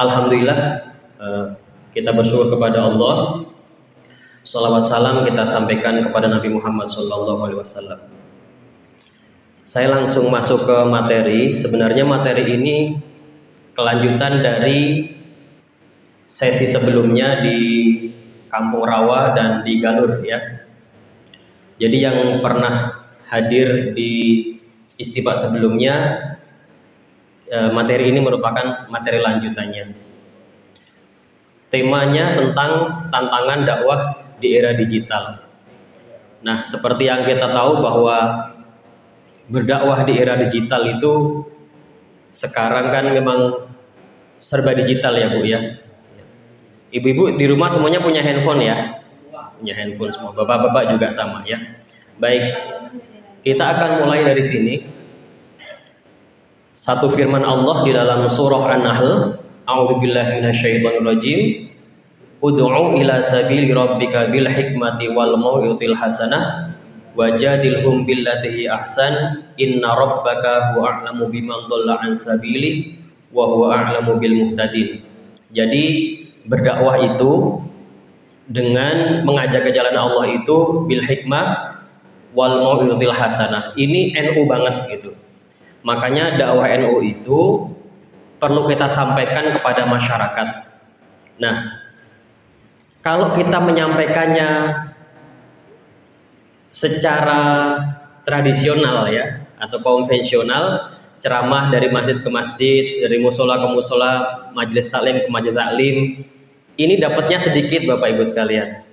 Alhamdulillah, kita bersyukur kepada Allah. Salawat salam kita sampaikan kepada Nabi Muhammad SAW. Saya langsung masuk ke materi. Sebenarnya materi ini kelanjutan dari sesi sebelumnya di Kampung Rawa dan di Galur ya. Jadi yang pernah hadir di istiqomah sebelumnya, materi ini merupakan materi lanjutannya. Temanya tentang tantangan dakwah di era digital. Nah, seperti yang kita tahu bahwa berdakwah di era digital itu sekarang kan memang serba digital ya Bu ya. Ibu-ibu di rumah semuanya punya handphone ya? Punya handphone semua, bapak-bapak juga sama ya. Baik, kita akan mulai dari sini. Satu firman Allah di dalam surah An-Nahl, A'udzubillahi minasyaitonirrajim. Ud'u ila sabili rabbika bil hikmati wal mau'izatil hasanah wajadilhum billati ahsan inna rabbaka huwa a'lamu biman dhalla an sabili wa huwa a'lamu bil muhtadin. Jadi berdakwah itu dengan mengajak ke jalan Allah itu bil hikmah wal mau'izatil hasanah. Ini NU banget gitu. Makanya dakwah NU itu perlu kita sampaikan kepada masyarakat. Nah, kalau kita menyampaikannya secara tradisional ya atau konvensional, ceramah dari masjid ke masjid, dari musola ke musola, majelis taklim ke majelis taklim, ini dapatnya sedikit Bapak Ibu sekalian.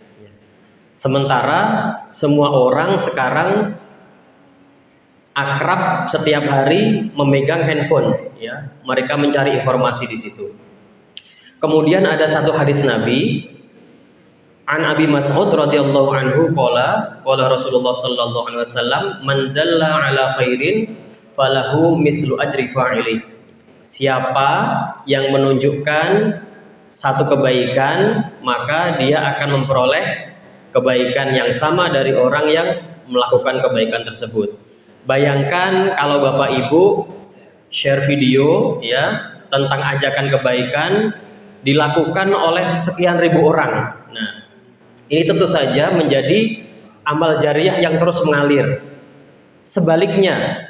Sementara semua orang sekarang akrab setiap hari memegang handphone ya, mereka mencari informasi di situ. Kemudian ada satu hadis Nabi, An Abi Mas'ud radhiyallahu anhu qala Rasulullah sallallahu alaihi wasallam, man dalla ala khairin falahu mislu ajri fa'ili. Siapa yang menunjukkan satu kebaikan, maka dia akan memperoleh kebaikan yang sama dari orang yang melakukan kebaikan tersebut. Bayangkan kalau Bapak Ibu share video ya tentang ajakan kebaikan dilakukan oleh sekian ribu orang. Nah, ini tentu saja menjadi amal jariah yang terus mengalir. Sebaliknya,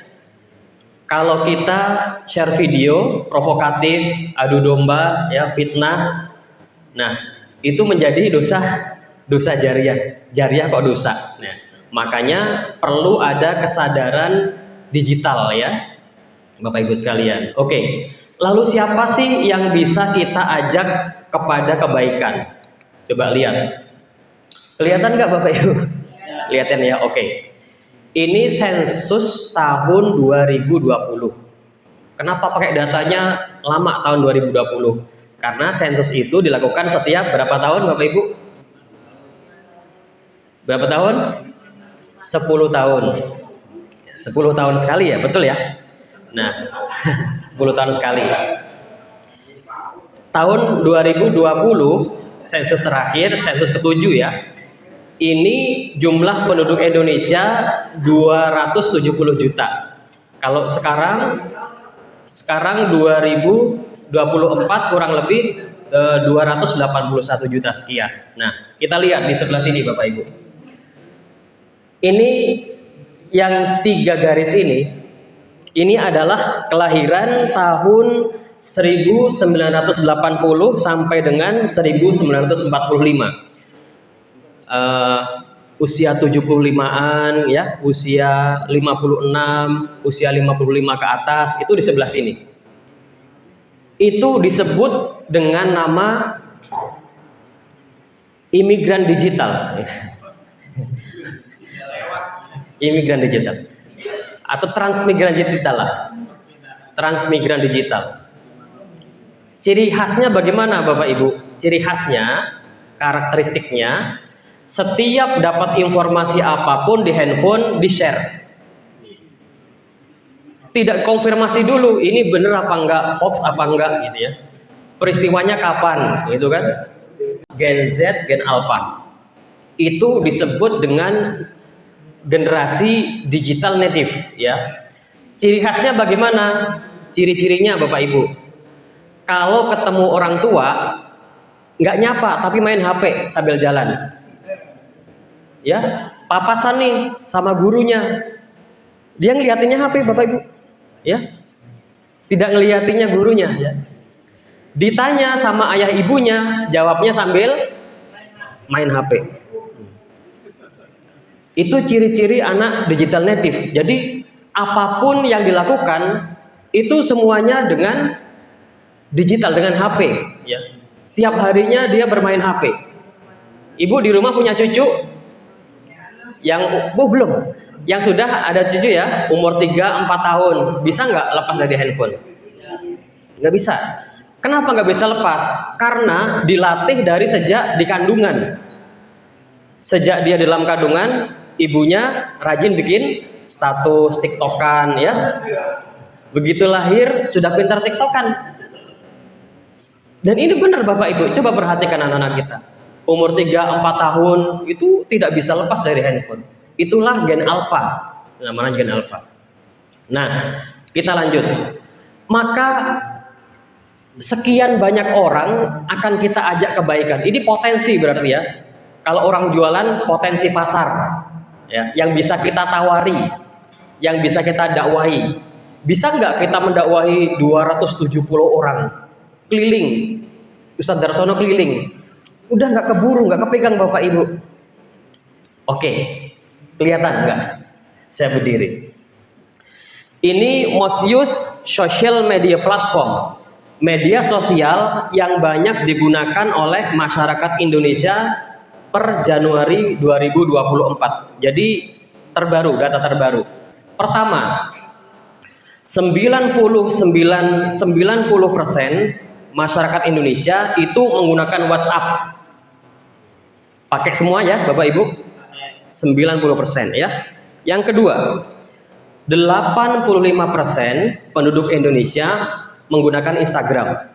kalau kita share video provokatif, adu domba, ya fitnah, nah itu menjadi dosa jariah. Jariah kok dosa. Nah, makanya perlu ada kesadaran digital ya, Bapak Ibu sekalian. Oke, lalu siapa sih yang bisa kita ajak kepada kebaikan? Coba lihat. Kelihatan nggak Bapak Ibu? Kelihatan ya, oke. Ini sensus tahun 2020. Kenapa pakai datanya lama tahun 2020? Karena sensus itu dilakukan setiap berapa tahun Bapak Ibu? Berapa tahun? 10 tahun. 10 tahun sekali ya, betul ya? Nah, 10 tahun sekali. Tahun 2020, sensus terakhir, sensus ke-7 ya. Ini jumlah penduduk Indonesia 270 juta. Kalau sekarang 2024 kurang lebih 281 juta sekian. Nah, kita lihat di sebelah sini Bapak Ibu. Ini yang 3 garis ini adalah kelahiran tahun 1980 sampai dengan 1945. Usia 75-an ya, usia 56, usia 55 ke atas, itu di sebelah sini. Itu disebut dengan nama imigran digital. Imigran digital atau transmigran digital lah. Transmigran digital. Ciri khasnya bagaimana Bapak Ibu? Ciri khasnya, karakteristiknya, setiap dapat informasi apapun di handphone di-share. Tidak konfirmasi dulu, ini bener apa enggak, hoax apa enggak gitu ya. Peristiwanya kapan, gitu kan? Gen Z, Gen Alpha. Itu disebut dengan generasi digital native ya. Ciri khasnya bagaimana? Ciri-cirinya Bapak Ibu. kalau ketemu orang tua nggak nyapa tapi main HP sambil jalan. Ya, papasan nih sama gurunya. Dia ngeliatinnya HP Bapak Ibu. Ya. Tidak ngeliatinnya gurunya, ya. Ditanya sama ayah ibunya, jawabnya sambil main HP. Itu ciri-ciri anak digital native. Jadi apapun yang dilakukan itu semuanya dengan digital, dengan HP, ya. Setiap harinya dia bermain HP. Ibu di rumah punya cucu yang belum, yang sudah ada cucu ya, umur 3-4 tahun, bisa nggak lepas dari handphone? Nggak bisa. Kenapa nggak bisa lepas? Karena dilatih dari sejak di kandungan. Sejak dia dalam kandungan, ibunya rajin bikin status tiktokan, ya. Begitu lahir sudah pintar tiktokan. Dan ini benar Bapak Ibu, coba perhatikan anak-anak kita. Umur 3-4 tahun itu tidak bisa lepas dari handphone. Itulah gen alpha, namanya gen alpha. Nah, kita lanjut. Maka sekian banyak orang akan kita ajak kebaikan. Ini potensi berarti ya. Kalau orang jualan, potensi pasar, ya, yang bisa kita tawari, yang bisa kita dakwahi. Bisa nggak kita mendakwahi 270 orang keliling? Ustadz Darsono keliling. Udah nggak keburu, nggak kepegang Bapak Ibu. Oke, kelihatan nggak? Saya berdiri. Ini most used social media platform, media sosial yang banyak digunakan oleh masyarakat Indonesia per Januari 2024. Jadi terbaru, data terbaru. Pertama, 90% masyarakat Indonesia itu menggunakan WhatsApp. Pakai semua ya Bapak Ibu? 90% ya. Yang kedua, 85% penduduk Indonesia menggunakan Instagram.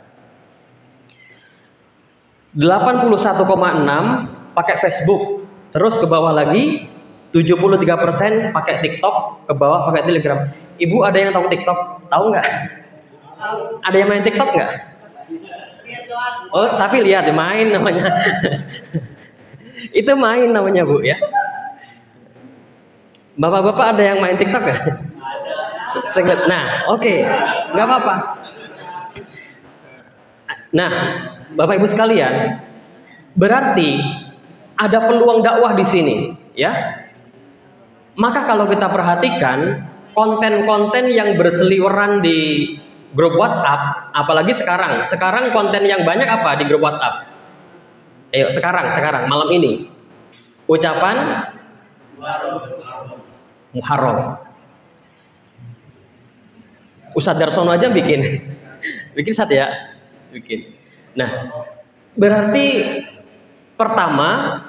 81,6 pakai Facebook. Terus ke bawah lagi 73% pakai TikTok, ke bawah pakai Telegram. Ibu ada yang tahu TikTok? Tahu nggak? Ada yang main TikTok nggak? Oh, tapi lihat main namanya. Itu main namanya Bu ya. Bapak-bapak ada yang main TikTok nggak? Nah, oke, nggak apa-apa. Nah, Bapak Ibu sekalian, berarti ada peluang dakwah di sini, ya. Maka kalau kita perhatikan konten-konten yang berseliweran di grup WhatsApp, apalagi sekarang konten yang banyak apa di grup WhatsApp? Ayo sekarang malam ini ucapan Muharram. Ustadz Darsono aja bikin satu ya, bikin. Nah, berarti pertama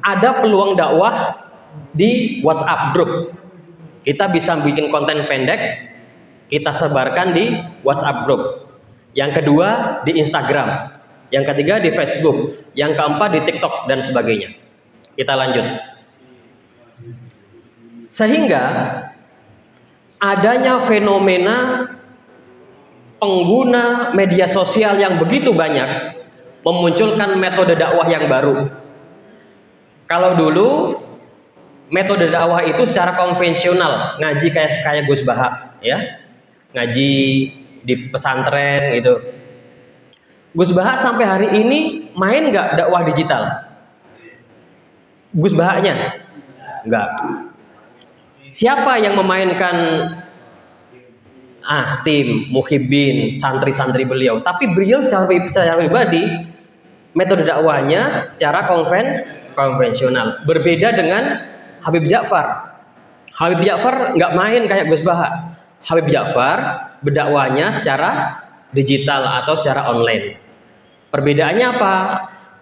ada peluang dakwah di WhatsApp group. Kita bisa bikin konten pendek, kita sebarkan di WhatsApp group. Yang kedua di Instagram, yang ketiga di Facebook, yang keempat di TikTok dan sebagainya. Kita lanjut. Sehingga adanya fenomena pengguna media sosial yang begitu banyak memunculkan metode dakwah yang baru. Kalau dulu metode dakwah itu secara konvensional, ngaji kayak Gus Baha, ya, ngaji di pesantren gitu. Gus Baha sampai hari ini main nggak dakwah digital? Gus Bahanya nggak. Siapa yang memainkan tim muhibbin, santri-santri beliau? Tapi beliau secara pribadi metode dakwahnya secara konvensional. Berbeda dengan Habib Ja'far. Habib Ja'far nggak main kayak Gus Baha. Habib Ja'far berdakwahnya secara digital atau secara online. Perbedaannya apa?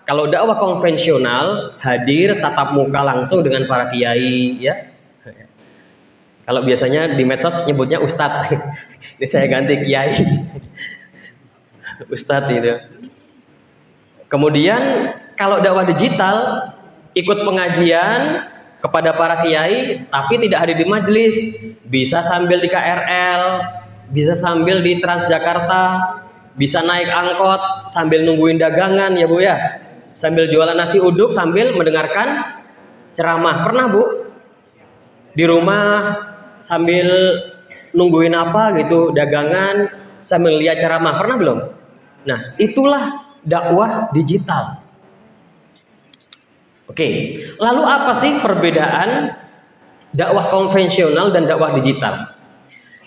Kalau dakwah konvensional hadir tatap muka langsung dengan para kiai, ya. Kalau biasanya di medsos nyebutnya ustadz, ini saya ganti kiai, ustadz itu. Kemudian kalau dakwah digital ikut pengajian kepada para kiai, tapi tidak hadir di majelis, bisa sambil di KRL, bisa sambil di Transjakarta, bisa naik angkot sambil nungguin dagangan ya Bu ya, sambil jualan nasi uduk sambil mendengarkan ceramah. Pernah Bu? Di rumah sambil nungguin apa gitu, dagangan sambil lihat ceramah. Pernah belum? Nah, itulah dakwah digital. Oke, lalu apa sih perbedaan dakwah konvensional dan dakwah digital?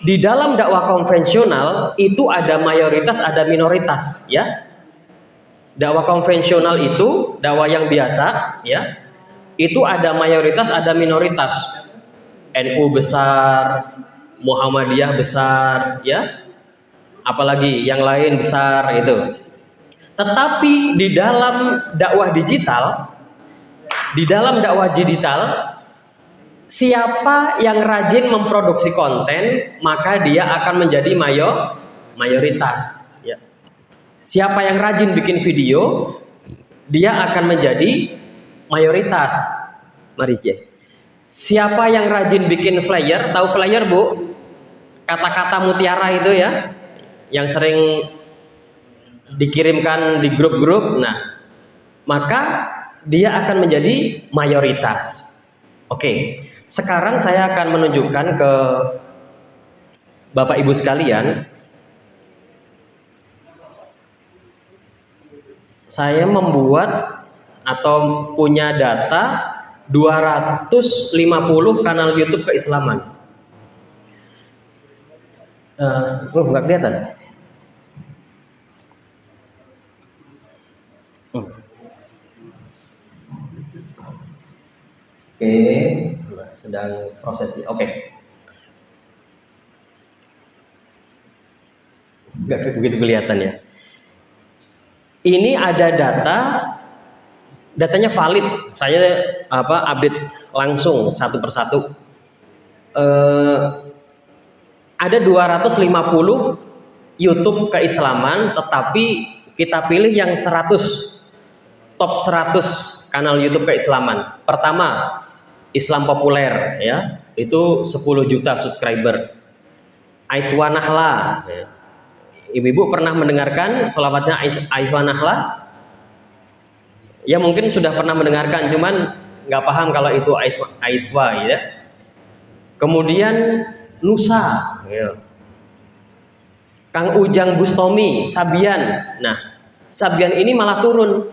Di dalam dakwah konvensional itu ada mayoritas, ada minoritas, ya. Dakwah konvensional itu dakwah yang biasa, ya. Itu ada mayoritas, ada minoritas. NU besar, Muhammadiyah besar, ya. Apalagi yang lain besar itu. Tetapi di dalam dakwah digital, siapa yang rajin memproduksi konten, maka dia akan menjadi mayoritas. Ya. Siapa yang rajin bikin video, dia akan menjadi mayoritas. Mari ya. Siapa yang rajin bikin flyer, tahu flyer Bu? Kata-kata mutiara itu ya, yang sering dikirimkan di grup-grup. Nah, maka dia akan menjadi mayoritas. Oke. Sekarang saya akan menunjukkan ke Bapak Ibu sekalian. Saya membuat atau punya data 250 kanal YouTube keislaman. Nggak kelihatan. Oke. Sedang proses. Oke. Nggak begitu kelihatan ya. Ini ada datanya valid. Saya update langsung satu persatu. Ada 250 YouTube keislaman, tetapi kita pilih yang 100 top 100 kanal YouTube keislaman. Pertama, Islam populer ya, itu 10 juta subscriber. Aiswa Nahla. Ibu-ibu pernah mendengarkan sholawatnya Aiswa Nahla? Ya mungkin sudah pernah mendengarkan, cuman nggak paham kalau itu Aiswa ya. Kemudian Nusa, ya. Kang Ujang Bustomi, Sabian. Nah, Sabian ini malah turun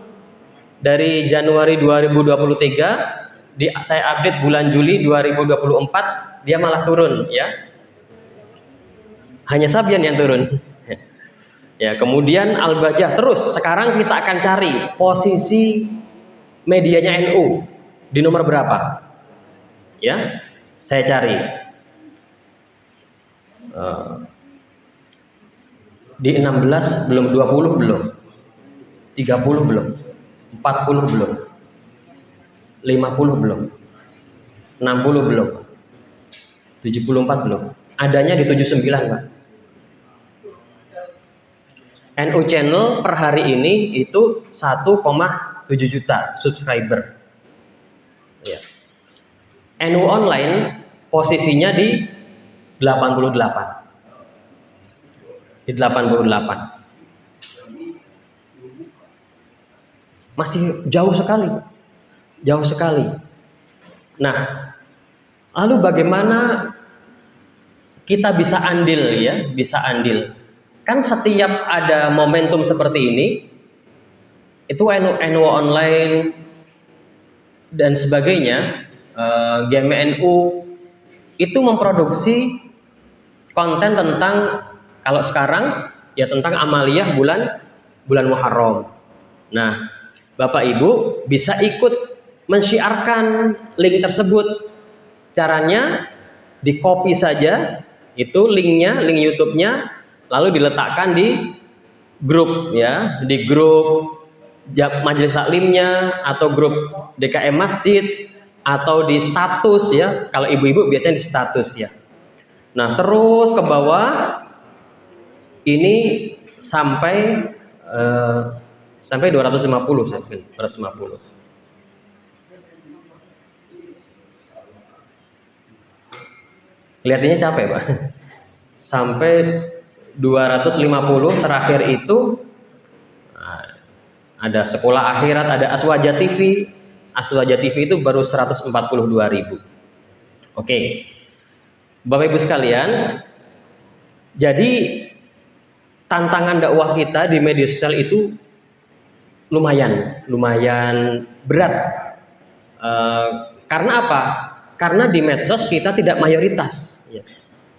dari Januari 2023. Saya update bulan Juli 2024, dia malah turun ya. Hanya Sabian yang turun. Ya, kemudian Al-Bajah. Terus sekarang kita akan cari posisi medianya NU di nomor berapa? Ya, saya cari. Di 16 belum, 20 belum, 30 belum, 40 belum, 50 belum, 60 belum, 74 belum. Adanya di 79 Pak. NU Channel per hari ini itu 1,7 juta subscriber. Ya. NU Online posisinya di 88. Di 88. Masih jauh sekali. Jauh sekali. Nah, lalu bagaimana kita bisa andil ya, bisa andil. Kan setiap ada momentum seperti ini, itu NU Online dan sebagainya, GMNU itu memproduksi konten tentang, kalau sekarang ya tentang amaliyah bulan Muharram. Nah, Bapak Ibu bisa ikut mensyiarkan link tersebut. Caranya di copy saja itu linknya, link YouTube-nya, lalu diletakkan di grup ya, di grup majelis taklimnya atau grup DKM masjid atau di status ya. Kalau ibu-ibu biasanya di status ya. Nah, terus ke bawah ini sampai 250 saya pikir, 250. Kelihatannya capek Pak. Sampai 250 terakhir itu ada Sekolah Akhirat, ada Aswaja TV. Aswaja TV itu baru 142.000. Oke. Bapak Ibu sekalian, jadi tantangan dakwah kita di media sosial itu lumayan berat. Karena apa? Karena di medsos kita tidak mayoritas.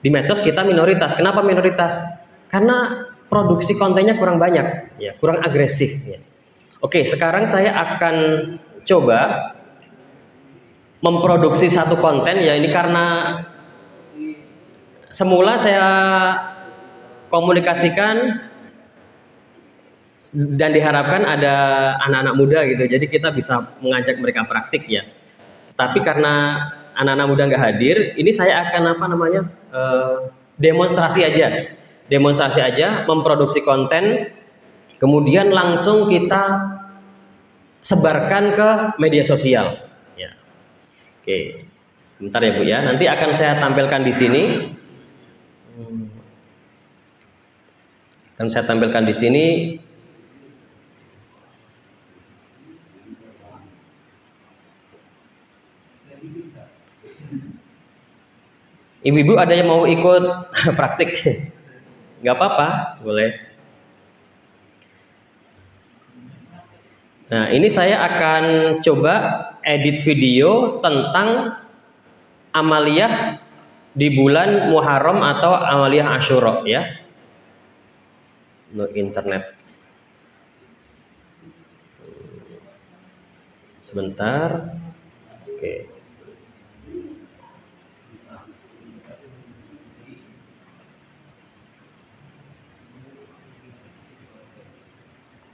Di medsos kita minoritas. Kenapa minoritas? Karena produksi kontennya kurang banyak, kurang agresif. Oke, sekarang saya akan coba memproduksi satu konten. Ya, ini karena semula saya komunikasikan dan diharapkan ada anak-anak muda gitu, jadi kita bisa mengajak mereka praktik ya. Tapi karena anak-anak muda nggak hadir, ini saya akan demonstrasi aja, memproduksi konten, kemudian langsung kita sebarkan ke media sosial. Ya. Oke, bentar ya Bu ya, nanti akan saya tampilkan di sini. Ibu-ibu ada yang mau ikut praktik? Nggak apa-apa, boleh. Nah, ini saya akan coba edit video tentang amaliyah di bulan Muharram atau amaliyah Asyura ya. Internet. Sebentar. Oke.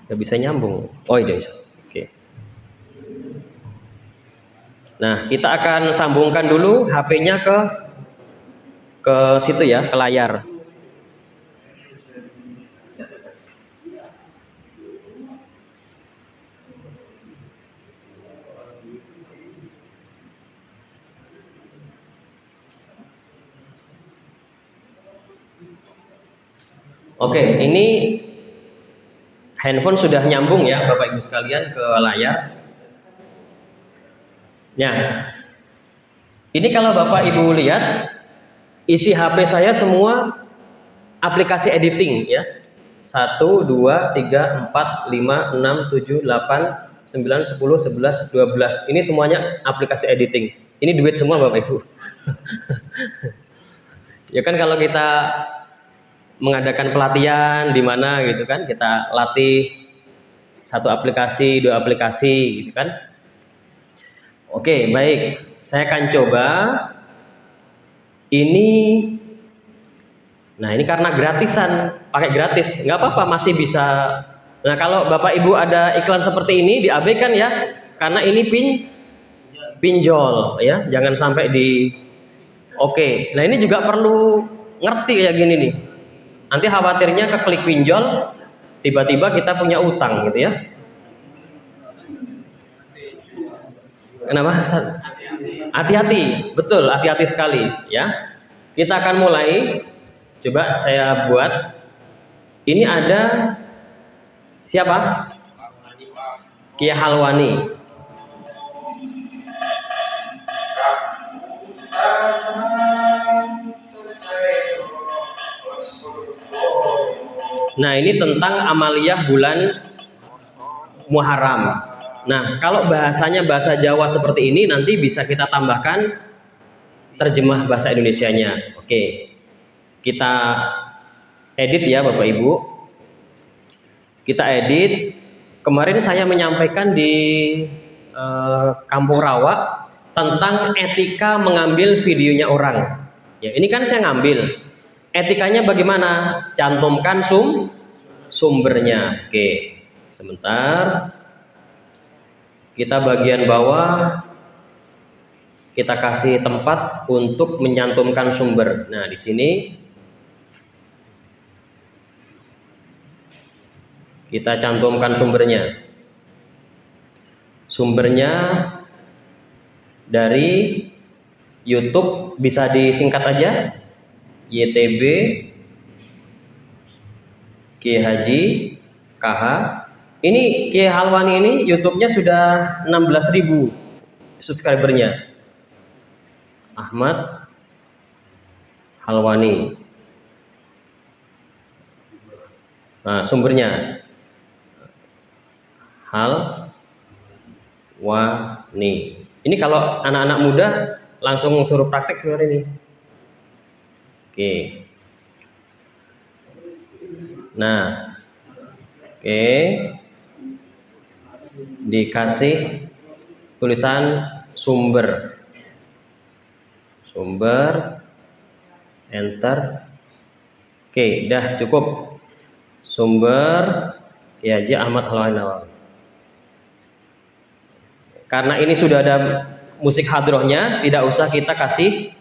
Nggak bisa nyambung. Oh iya bisa. Oke. Nah, kita akan sambungkan dulu HP-nya ke situ ya, ke layar. Oke, ini handphone sudah nyambung ya Bapak Ibu sekalian ke layar. Ya, ini kalau Bapak Ibu lihat, isi HP saya semua aplikasi editing ya. 1, 2, 3, 4, 5, 6, 7, 8, 9, 10, 11, 12. Ini semuanya aplikasi editing. Ini duit semua Bapak Ibu. Ya kan kalau kita mengadakan pelatihan di mana gitu kan, kita latih satu aplikasi, 2 aplikasi gitu kan. Oke, baik. Saya akan coba ini. Nah, ini karena gratisan, pakai gratis, nggak apa-apa, masih bisa. Nah, kalau Bapak Ibu ada iklan seperti ini diabaikan ya, karena ini pinjol ya, jangan sampai Oke. Nah, ini juga perlu ngerti kayak gini nih. Nanti khawatirnya keklik pinjol, tiba-tiba kita punya utang gitu ya. Kenapa? Hati-hati, betul, hati-hati sekali ya. Kita akan mulai. Coba saya buat. Ini ada siapa? Kia Halwani. Nah, ini tentang amaliyah bulan Muharram. Nah, kalau bahasanya bahasa Jawa seperti ini, nanti bisa kita tambahkan terjemah bahasa Indonesianya. Oke, kita edit ya Bapak Ibu. Kita edit. Kemarin saya menyampaikan di Kampung Rawa tentang etika mengambil videonya orang. Ya, ini kan saya ngambil. Etikanya bagaimana? Cantumkan sumbernya. Oke, sebentar. Kita bagian bawah, kita kasih tempat untuk menyantumkan sumber. Nah, di sini kita cantumkan sumbernya. Sumbernya dari YouTube, bisa disingkat aja YTB Kiai Haji KH. Ini Kiai Halwani ini YouTube-nya sudah 16.000 subscribernya. Ahmad Halwani. Nah, sumbernya Halwani. Ini kalau anak-anak muda langsung suruh praktek sebenarnya ini. Oke. Nah, oke. Dikasih tulisan sumber. Sumber, enter. Oke, dah cukup. Sumber Kiai Haji Ahmad Halwani Nawawi. Karena ini sudah ada musik hadrohnya, tidak usah kita kasih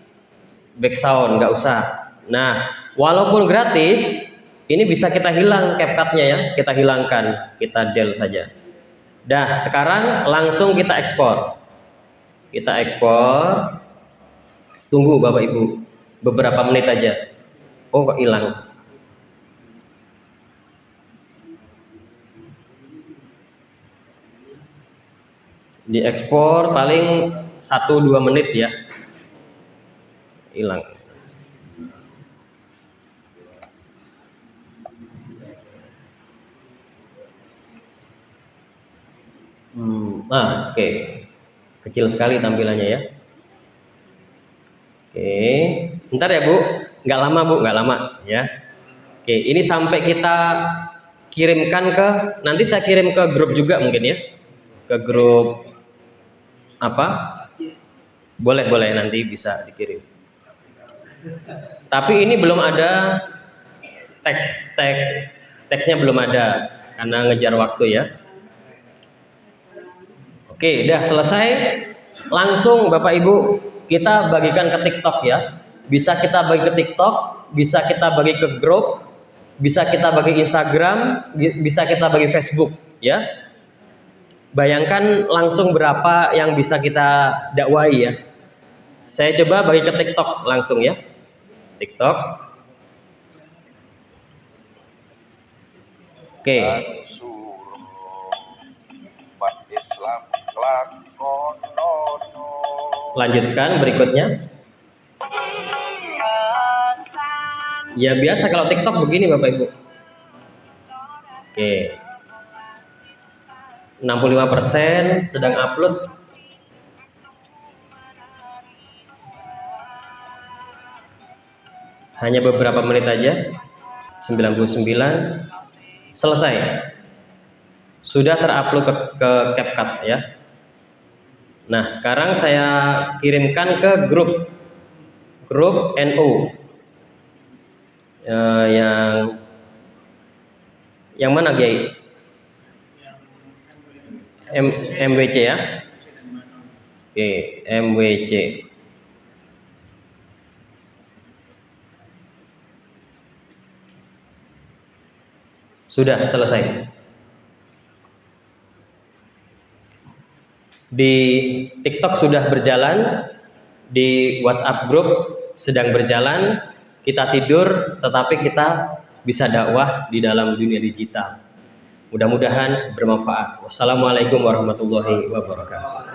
back sound, nggak usah. Nah, walaupun gratis, ini bisa kita hilang CapCut-nya ya, kita hilangkan, kita delete saja. Dah, sekarang langsung kita ekspor. Kita ekspor. Tunggu Bapak Ibu, beberapa menit aja. Oh, kok hilang? Diekspor paling 1-2 menit ya, hilang. Oke. Kecil sekali tampilannya ya. Oke, bentar ya Bu, nggak lama Bu, nggak lama ya. Oke, ini sampai kita kirimkan ke, nanti saya kirim ke grup juga mungkin ya, ke grup apa? Boleh nanti bisa dikirim. Tapi ini belum ada teksnya belum ada karena ngejar waktu ya. Oke, udah selesai. Langsung Bapak Ibu kita bagikan ke TikTok ya. Bisa kita bagi ke TikTok, bisa kita bagi ke grup, bisa kita bagi Instagram, bisa kita bagi Facebook ya. Bayangkan langsung berapa yang bisa kita dakwai ya. Saya coba bagi ke TikTok langsung ya. TikTok. Oke. Lanjutkan berikutnya. Ya biasa kalau TikTok begini Bapak Ibu. Oke. 65% sedang upload. Hanya beberapa menit aja. 99. Selesai. Sudah terupload ke CapCut ya. Nah, sekarang saya kirimkan ke grup NU. Yang mana Kiai? MWC ya. Oke, MWC. Sudah selesai. Di TikTok sudah berjalan, di WhatsApp grup sedang berjalan. Kita tidur, tetapi kita bisa dakwah di dalam dunia digital. Mudah-mudahan bermanfaat. Wassalamualaikum warahmatullahi wabarakatuh.